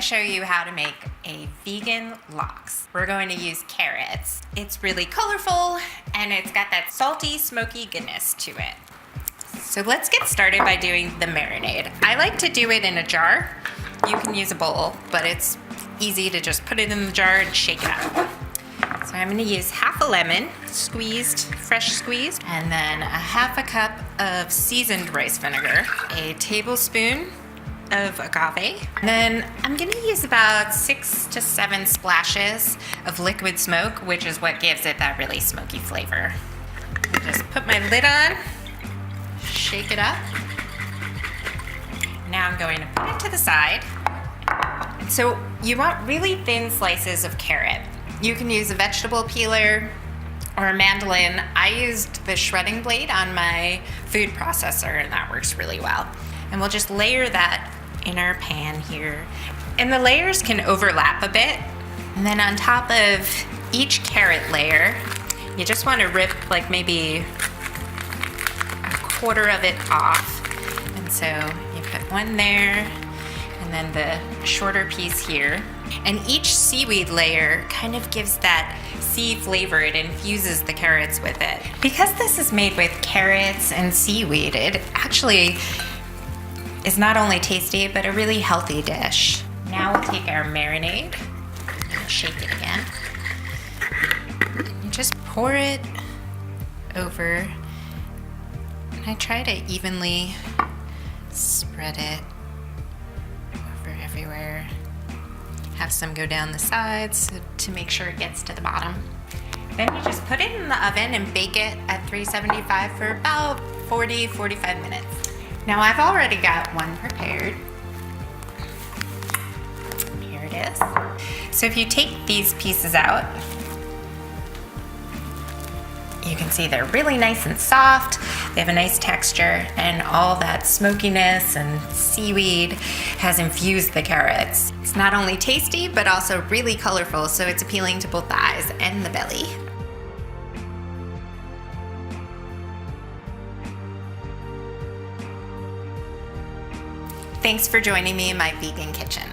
to show you how to make a vegan lox. We're going to use carrots. It's really colorful and it's got that salty, smoky goodness to it. So let's get started by doing the marinade. I like to do it in a jar. You can use a bowl, but it's easy to just put it in the jar and shake it up. So I'm gonna use half a lemon, squeezed, fresh squeezed, and then a half a cup of seasoned rice vinegar, a tablespoon of agave. And then I'm gonna use about 6 to 7 splashes of liquid smoke, which is what gives it that really smoky flavor. Just put my lid on, shake it up. Now I'm going to put it to the side. So you want really thin slices of carrot. You can use a vegetable peeler or a mandolin. I used the shredding blade on my food processor and that works really well. And we'll just layer that in our pan here. And the layers can overlap a bit. And then on top of each carrot layer, you just want to rip like maybe a quarter of it off. And so you put one there and then the shorter piece here. And each seaweed layer kind of gives that sea flavor. It infuses the carrots with it. Because this is made with carrots and seaweed, it actually is not only tasty, but a really healthy dish. Now we'll take our marinade and shake it again. You just pour it over. And I try to evenly spread it over everywhere. Have some go down the sides to make sure it gets to the bottom. Then you just put it in the oven and bake it at 375 for about 40-45 minutes. Now I've already got one prepared. Here it is. So if you take these pieces out, you can see they're really nice and soft. They have a nice texture and all that smokiness and seaweed has infused the carrots. It's not only tasty, but also really colorful, so it's appealing to both the eyes and the belly. Thanks for joining me in my vegan kitchen.